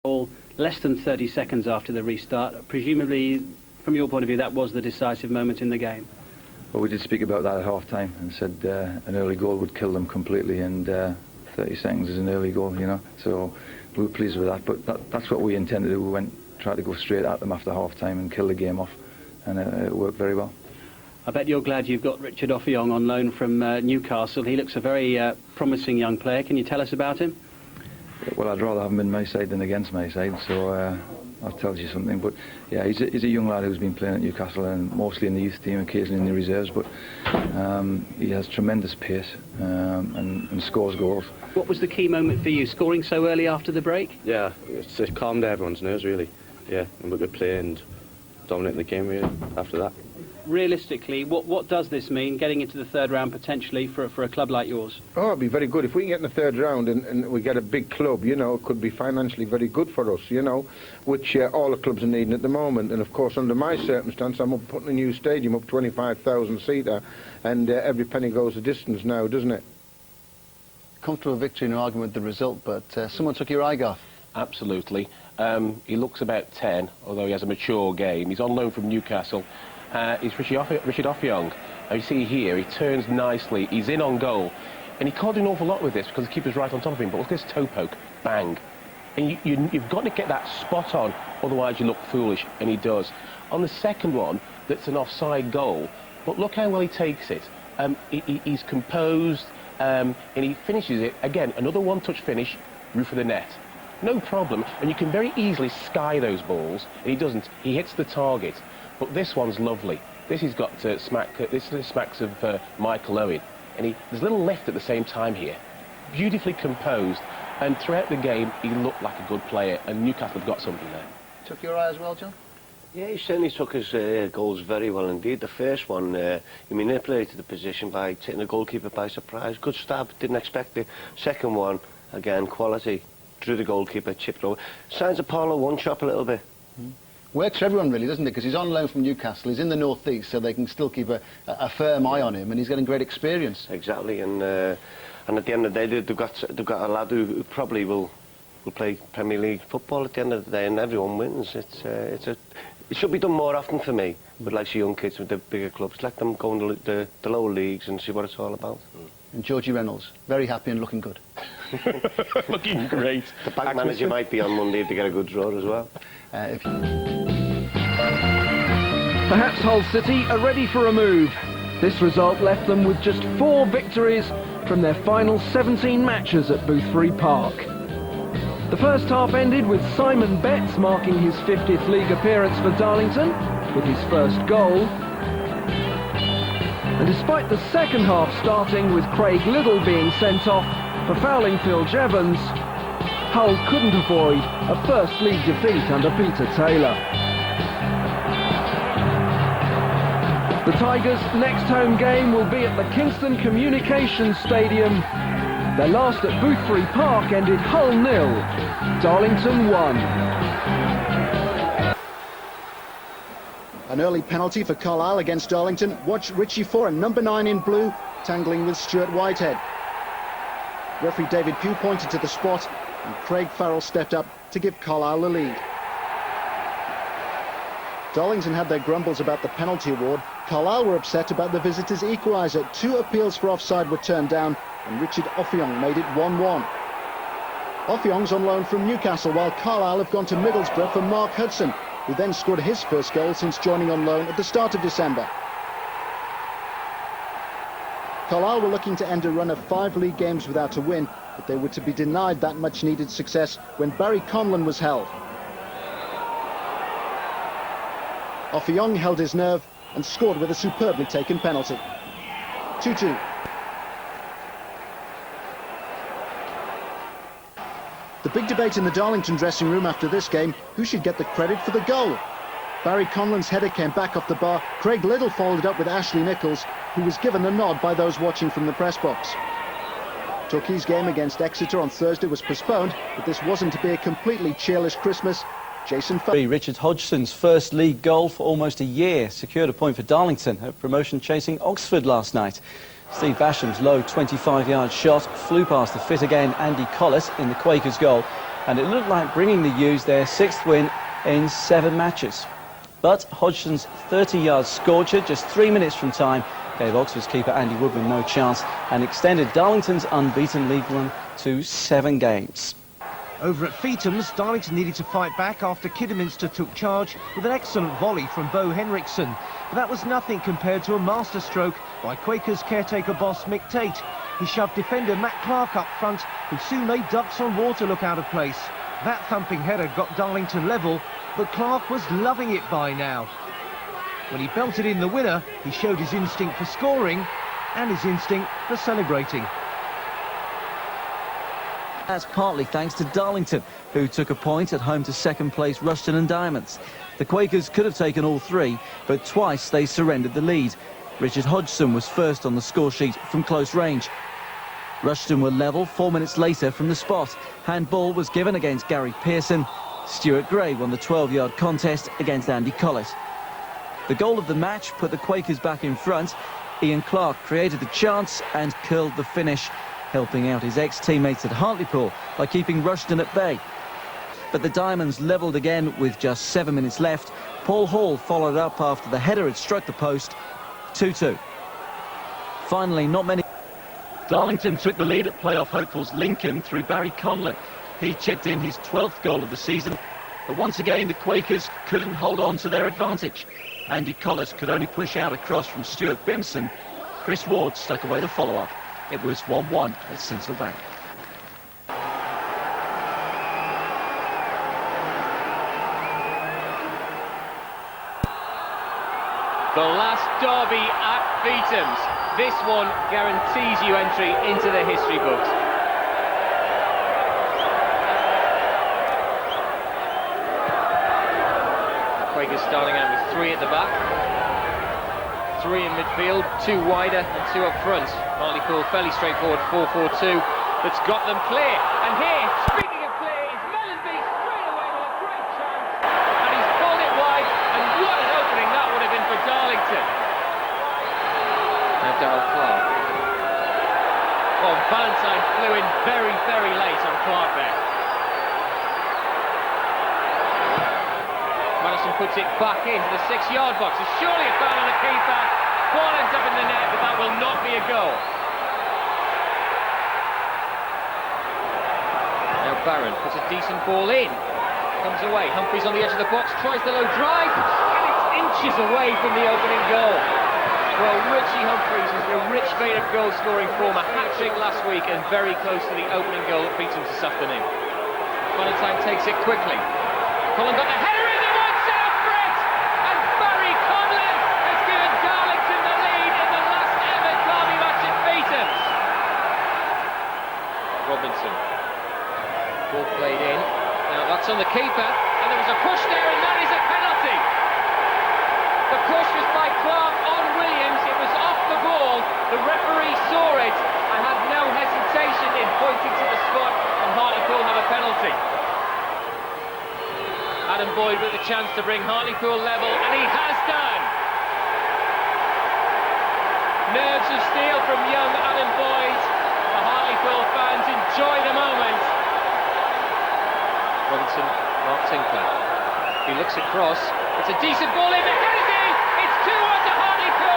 All less than 30 seconds after the restart. Presumably, from your point of view, that was the decisive moment in the game. Well, we did speak about that at half-time and said an early goal would kill them completely, and 30 seconds is an early goal, you know. So we were pleased with that, but that's what we intended to do. We tried to go straight at them after half-time and kill the game off, and it worked very well. I bet you're glad you've got Richard Offiong on loan from Newcastle. He looks a very promising young player. Can you tell us about him? Well, I'd rather have him in my side than against my side, so that tells you something. But yeah, he's a young lad who's been playing at Newcastle and mostly in the youth team, occasionally in the reserves, but he has tremendous pace and scores goals. What was the key moment for you, scoring so early after the break? Yeah, it's calmed everyone's nerves, really. Yeah, and we could play and dominate the game, really, after that. Realistically, what does this mean, getting into the third round potentially for a club like yours? Oh, it'd be very good. If we can get in the third round and we get a big club, you know, it could be financially very good for us, you know, which all the clubs are needing at the moment. And of course, under my circumstance, I'm up putting a new stadium up, 25,000 seater, and every penny goes the distance now, doesn't it? Comfortable victory in an argument with the result, but someone took your eye, Garth. Absolutely. He looks about 10, although he has a mature game. He's on loan from Newcastle. It's Richard Offiong. You see here, he turns nicely, he's in on goal, and he can't do an awful lot with this because the keeper's right on top of him, but look at this toe poke, bang. And you've got to get that spot on, otherwise you look foolish, and he does. On the second one, that's an offside goal, but look how well he takes it. He's composed, and he finishes it, again, another one-touch finish, roof of the net. No problem, and you can very easily sky those balls, and he doesn't. He hits the target. But this one's lovely. This has got this smacks of Michael Owen, and there's a little lift at the same time here. Beautifully composed, and throughout the game he looked like a good player, and Newcastle have got something there. Took your eye as well, John? Yeah, he certainly took his goals very well indeed. The first one, he manipulated the position by taking the goalkeeper by surprise. Good stab, didn't expect it. Second one, again, quality. Drew the goalkeeper, chipped over. Signs of Paulo one-chop a little bit. Works for everyone, really, doesn't it? Because he's on loan from Newcastle, he's in the North East, so they can still keep a firm eye on him, and he's getting great experience. Exactly, and at the end of the day, they've got a lad who probably will play Premier League football at the end of the day, and everyone wins. It should be done more often for me, with like young kids with the bigger clubs. Let them go into the lower leagues and see what it's all about. And Georgie Reynolds, very happy and looking good. Looking great. The bank manager might be on Monday if they get a good draw as well. Perhaps Hull City are ready for a move. This result left them with just 4 victories from their final 17 matches at Boothferry Park. The first half ended with Simon Betts marking his 50th league appearance for Darlington with his first goal. And despite the second half starting with Craig Liddell being sent off for fouling Phil Jevons, Hull couldn't avoid a first league defeat under Peter Taylor. The Tigers' next home game will be at the Kingston Communications Stadium. Their last at Boothferry Park ended Hull 0, Darlington 1. An early penalty for Carlisle against Darlington. Watch Richie Fore and number 9 in blue tangling with Stuart Whitehead. Referee David Pugh pointed to the spot, and Craig Farrell stepped up to give Carlisle the lead. Darlington had their grumbles about the penalty award. Carlisle were upset about the visitors' equaliser. 2 appeals for offside were turned down, and Richard Offiong made it 1-1. Offiong's on loan from Newcastle, while Carlisle have gone to Middlesbrough for Mark Hudson, who then scored his first goal since joining on loan at the start of December. Carlisle were looking to end a run of 5 league games without a win, but they were to be denied that much needed success when Barry Conlon was held. Offiong held his nerve and scored with a superbly taken penalty. 2-2. The big debate in the Darlington dressing room after this game, who should get the credit for the goal? Barry Conlon's header came back off the bar. Craig Liddell followed it up with Ashley Nichols, who was given the nod by those watching from the press box. Torquay's game against Exeter on Thursday was postponed, but this wasn't to be a completely cheerless Christmas. Jason Richard Hodgson's first league goal for almost a year secured a point for Darlington at promotion chasing Oxford last night. Steve Basham's low 25-yard shot flew past the fit again Andy Collett in the Quakers' goal and it looked like bringing the U's their 6th win in 7 matches. But Hodgson's 30-yard scorcher, just 3 minutes from time, gave Oxford's keeper Andy Woodman no chance and extended Darlington's unbeaten league run to 7 games. Over at Feetham's, Darlington needed to fight back after Kidderminster took charge with an excellent volley from Bo Henriksen. But that was nothing compared to a masterstroke by Quakers caretaker boss Mick Tate. He shoved defender Matt Clark up front, who soon made ducks on water look out of place. That thumping header got Darlington level, but Clark was loving it by now. When he belted in the winner, he showed his instinct for scoring and his instinct for celebrating. That's partly thanks to Darlington, who took a point at home to second place Rushton and Diamonds. The Quakers could have taken all 3, but twice they surrendered the lead. Richard Hodgson was first on the score sheet from close range. Rushton were level 4 minutes later from the spot. Handball was given against Gary Pearson. Stuart Gray won the 12-yard contest against Andy Collett. The goal of the match put the Quakers back in front. Ian Clark created the chance and curled the finish, helping out his ex-teammates at Hartlepool by keeping Rushton at bay. But the Diamonds levelled again with just 7 minutes left. Paul Hall followed up after the header had struck the post. 2-2. Finally, not many... Darlington took the lead at playoff hopefuls Lincoln through Barry Conlon. He chipped in his 12th goal of the season. But once again, the Quakers couldn't hold on to their advantage. Andy Collett could only push out a cross from Stuart Bimson. Chris Ward stuck away the follow-up. It was 1-1 at Central Bank. The last derby at Feetham's. This one guarantees you entry into the history books. Quakers starting out with 3 at the back, 3 in midfield, 2 wider and 2 up front. Hartlepool fairly straightforward 4-4-2 that's got them clear. And here, speaking of clear, is Mellenby straight away with a great chance. And he's pulled it wide, and what an opening that would have been for Darlington. Now Darryl Clark. Well, Valentine flew in very, very late on Clark there. Madison puts it back into the 6-yard box. It's surely a foul on the keeper. Ball ends up in the net, but that will not be a goal. Now Barron puts a decent ball in. Comes away. Humphreys on the edge of the box, tries the low drive, and it's inches away from the opening goal. Well, Richie Humphreys has a rich vein of goal-scoring form, a hat-trick last week, and very close to the opening goal at Feetham this afternoon. Valentine takes it quickly. Cullen got the header in, and one out for it! And Barry Conlon has given Darlington the lead in the last ever derby match at Feetham. Robinson. Ball played in. Now that's on the keeper, and there was a push there, and that is a penalty. The push was by Clark on Williams. It was off the ball. The referee saw it and had no hesitation in pointing to the spot, and Hartlepool have a penalty. Adam Boyd with the chance to bring Hartlepool level, and he has done. Nerves of steel from young Adam Boyd. The Hartlepool fans enjoy the moment. Robinson, Mark Tinkler. He looks across. It's a decent ball in. The head is in. It's 2-1 to